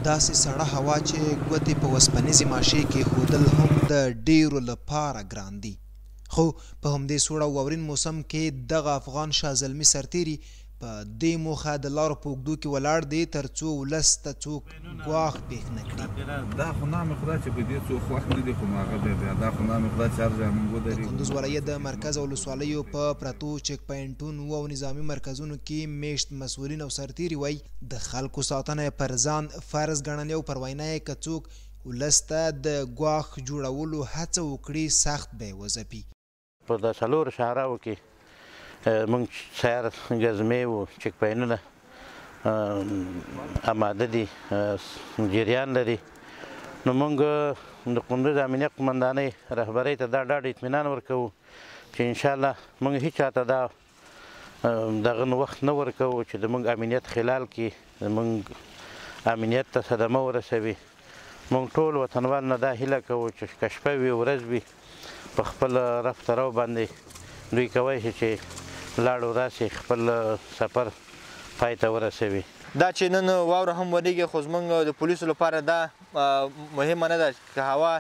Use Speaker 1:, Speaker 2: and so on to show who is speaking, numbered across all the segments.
Speaker 1: داسې سړه هوا چې ګوتې په وسپنیزې ماشې کې ښودل هم د ډیرو لپاره ګران دي، خو په همدې سوړ او واورین موسم کې دغه افغان شازلمي سرتیري په دې موخه د لارو په اوږدو کې ولاړ دی تر څو ولس ته څوک ګواښ پېښ نه کړي.
Speaker 2: دا خو نام خدای چې په دې څوک خوښ نه دي، خو هغه دی دا خو نام خدای چې هر ځای موږ ودرېږو.
Speaker 1: د کندوز ولایت د مرکز او ولسوالیو په پرتو چک پاینټونو او نظامي مرکزونو کې میشت مسؤلین او سرتیري وایي د خلکو ساتنه پر ځان فرض ګڼلې او پر وینا یې که څوک ولس ته د ګواښ جوړولو هڅه وکړي سخت به یې وځپي.
Speaker 3: په د څلورو شهراو کې موږ سیار ګزمې و چک پاینونه اماده دي جریان لري. نو موږ د کندوز امنیت قمندانۍ رهبرۍ ته دا ډاډ اطمینان ورکوو چې انشاءالله موږ هیچ چاته دا دغه وخت نه ورکوو چې د موږ امنیت خلال کې موږ امنیت ته صدمه ورسوي. موږ ټول وطنوال نه دا هیله کوو چې که شپه وي ورځ وي په خپل رفت رو باندې دوی کوی شي چې لاړو راسي خپل سفر پای ته ورسوي.
Speaker 4: دا چې نن واوره هم ورېږي خو زموږ د پولیسو لپاره دا مهمه نه ده که هوا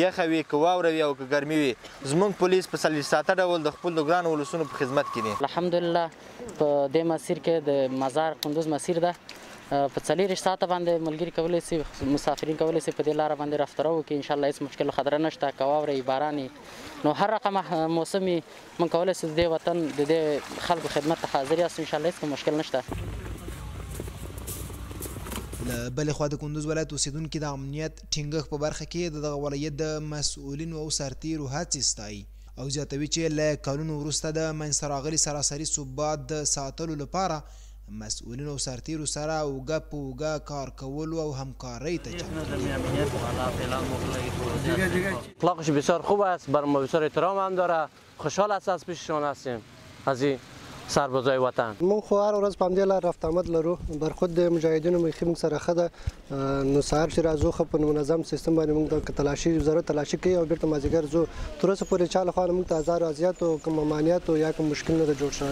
Speaker 4: یخه وي که واوره وي او که ګرمي وي. زموږ پولیس په څلوېښت ساعته ډول د خپلو ګرانو ولسونو په خدمت کې دي.
Speaker 5: الحمدلله په دې مسیر کې د مزار کندوز مسیر ده په 40 ساعته باندې ملګري کولی شي مسافرین کولی شي په دې لاره باندې رفتار وکړي. انشاءالله هیڅ مشکل او خطره نشته که واوره وي باران نو هر رقم موسم موږ کولی شو د دې وطن د دې خلکو خدمت ته حاضر یاستو. انشاءالله هیڅ مشکل نشته.
Speaker 1: له بلې خوا د کندوز ولایت اوسیدونکي د امنیت ټینګښت په برخه کې د دغه ولایت د مسؤلینو او سرتیرو هڅې ستایي او زیاتوي چې له کلونو وروسته د منځته راغلي سراسري ثبات د ساتلو لپاره مسئولین او سرتیرو سره اوږه په اوږه کار کولو او همکاری ته چمتو دي.
Speaker 6: اخلاقش بسیار خوب است، بر ما بسیار احترام هم داره. خوشحال از پیششان هستیم از این سربازای وطن.
Speaker 7: موږ خو هر ورځ په همدې لار رفت آمد لرو. برخود د مجاهدینو مخې موږ سره ښه ده. نو سهار چې راځو ښه په منظم سیستم باندې موږ د تلاشي ضرورت تلاشي کوي او بیرته مازدیګر ځو. تر اوسه پورې چا له خوا موږ ته هزار اذیت او کوم ممانعت او یا کوم مشکل نه ده جوړ شوی.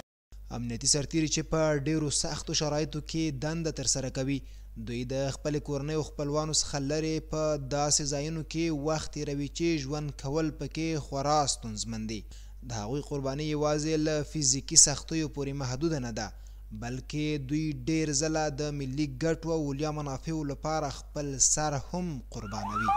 Speaker 1: امنیتي سرتیري چې په ډیرو سختو شرایطو کې دنده ترسره کوي دوی د خپلې کورنۍ او خپلوانو څخه لرې په داسې ځایونو کې وخت تېروي چې ژوند کول پکې خورا ستونزمن دي. د هغوی قرباني یوازې له فزیکي سختیو پورې محدوده نه ده بلکې دوی ډیر ځله د ملي ګټو او اولیا منافعو لپاره خپل سر هم قربانوي.